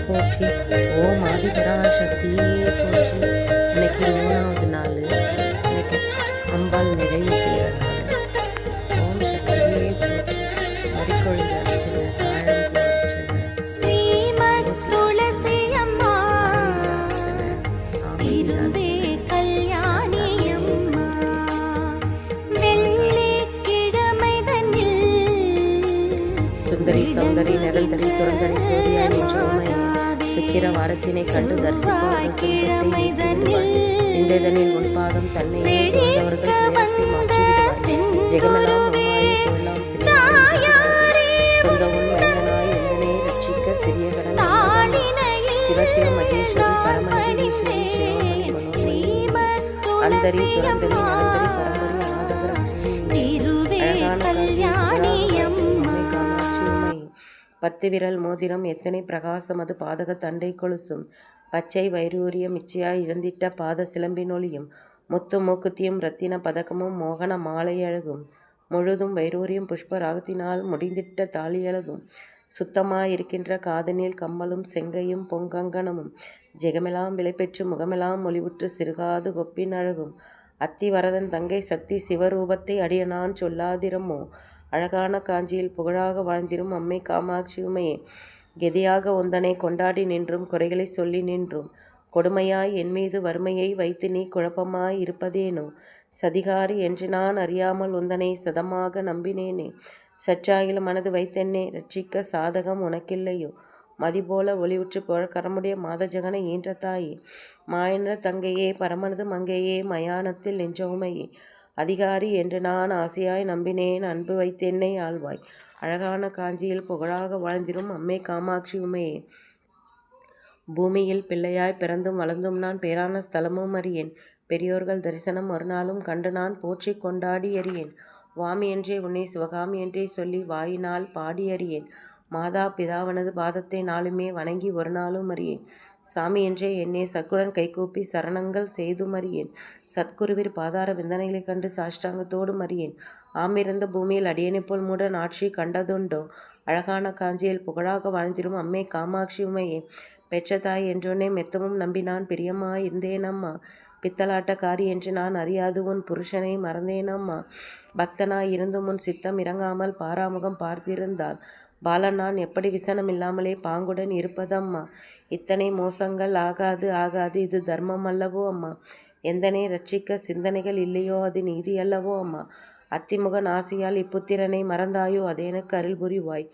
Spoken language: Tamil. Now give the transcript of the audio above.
போற்றி. ஓம் ஆதிபராசக்தியே போற்றி. இன்னைக்கு 3வது நாள். இன்னைக்கு அம்பாள் நிறைவு செய்கிற நாள். ஓம் சக்தியே போற்றி. மறிக்கொழுந்து அர்ச்சனை, தாழம்பூ அர்ச்சனை, ஸ்ரீமத் துளசி அம்மா அர்ச்சனை, சாமி இருந்தே கல்யாணி அம்மா வெள்ளிக்கிழமை தன்னில் சுந்தரி சௌந்தரி நிரந்தரி துறந்தரி சோதியாய் நின்றோமை சுக்கிர வாரத்தினை கண்டு தரிசிப்பவர்கள் துன்பத்தை நீக்கிவிடுவாள். சிந்தைதனில் முன்பாதம் தன்னை துறந்தவர்கள் துயரத்தை மாற்றிவிடுவாள். ஜெகமெல்லாம் உம்மாயே புகழாம் சொந்த உன் மைந்தனாய் எந்தனை ரட்சிக்க சிறிய கடன் சிவசிவ மகேஸ்வரி பரமநதீஸ்வரி சிரோமணி மனோன்மணி அந்தரி துறந்தரி நிரந்தரி பரம்பரி ஆதவரம் அழகான கல்யாணி அம்மா 10 விரல் மோதிரம் எத்தனை பிரகாசம் அது பாதக தண்டை கொலுசும் பச்சை வைரூரியம் இச்சையாய் இழந்திட்ட பாத சிலம்பினொலியும் முத்து மூக்குத்தியும் இரத்தின பதக்கமும் மோகன மாலை அழகும் முழுதும் வைரூரியம் புஷ்ப ராகத்தினால் முடிந்திட்ட தாலி அழகும் சுத்தமாயிருக்கின்ற காதனில் கம்மலும் செங்கையும் பொங்கங்கணமும் ஜெகமெல்லாம் விலை பெற்று முகமெல்லாம் ஒளிவுற்று சிறுகாது கொப்பின் அழகும் அத்தி வரதன் தங்கை சக்தி சிவரூபத்தை அடியனான் சொல்லாதிரமோ அழகான காஞ்சியில் புகழாக வாழ்ந்திரும் அம்மை காமாட்சி உமையே கெதியாக ஒந்தனை கொண்டாடி நின்றும் குறைகளை சொல்லி நின்றும் கொடுமையாய் என் மீது வறுமையை வைத்து நீ குழப்பமாய் இருப்பதேனோ சதிகாரி என்று நான் அறியாமல் உந்தனை சதமாக நம்பினேனே சற்றாயிலும் மனது வைத்தென்னே ரட்சிக்க சாதகம் உனக்கில்லையோ மதிபோல ஒளிவுற்று புகழ்கரமுடைய மாதஜகனை ஈன்ற தாயே மாயன்ற தங்கையே பரமனது மங்கையே மயானத்தில் நின்றவுமையே அதிகாரி என்று நான் ஆசையாய் நம்பினேன் அன்பு வைத்தென்னை ஆழ்வாய் அழகான காஞ்சியில் புகழாக வாழ்ந்திரும் அம்மை காமாட்சி உமையே பூமியில் பிள்ளையாய் பிறந்தும் வளர்ந்தும் நான் பேரான ஸ்தலமும் அறியேன் பெரியோர்கள் தரிசனம் ஒரு நாளும் கண்டு நான் போற்றி கொண்டாடி அறியேன் வாமி என்றே உன்னை சிவகாமி என்றே சொல்லி வாயினால் பாடி அறியேன் மாதா பிதாவனது பாதத்தை நாளுமே வணங்கி ஒரு நாளும் அறியேன் சாமி என்றே என்னை சக்குடன் கைகூப்பி சரணங்கள் செய்தும் அறியேன் சத்குருவிர் பாதார விந்தனைகளைக் கண்டு சாஷ்டாங்கத்தோடும் அறியேன் ஆமிருந்த பூமியில் அடியனைப் போல் மூடன் ஆட்சி கண்டதுண்டோ அழகான காஞ்சியில் புகழாக வாழ்ந்திரும் அம்மை காமாட்சி உமையே பெற்ற தாய் என்றொன்னே மெத்தமும் நம்பினான் பிரியமாய் இருந்தேனம்மா பித்தலாட்டக்காரி என்று நான் அறியாது உன் புருஷனை மறந்தேனம்மா பக்தனாய் இருந்தும் உன் சித்தம் இறங்காமல் பாராமுகம் பார்த்திருந்தால் பாலன் நான் எப்படி விசனம் இல்லாமலே பாங்குடன் இருப்பதம்மா இத்தனை மோசங்கள் ஆகாது ஆகாது இது தர்மம் அல்லவோ அம்மா எந்தனை ரட்சிக்க சிந்தனைகள் இல்லையோ அது நீதி அல்லவோ அம்மா அத்திமுகன் ஆசையால் இப்புத்திரனை மறந்தாயோ அது எனக்கு அருள் புரிவாய்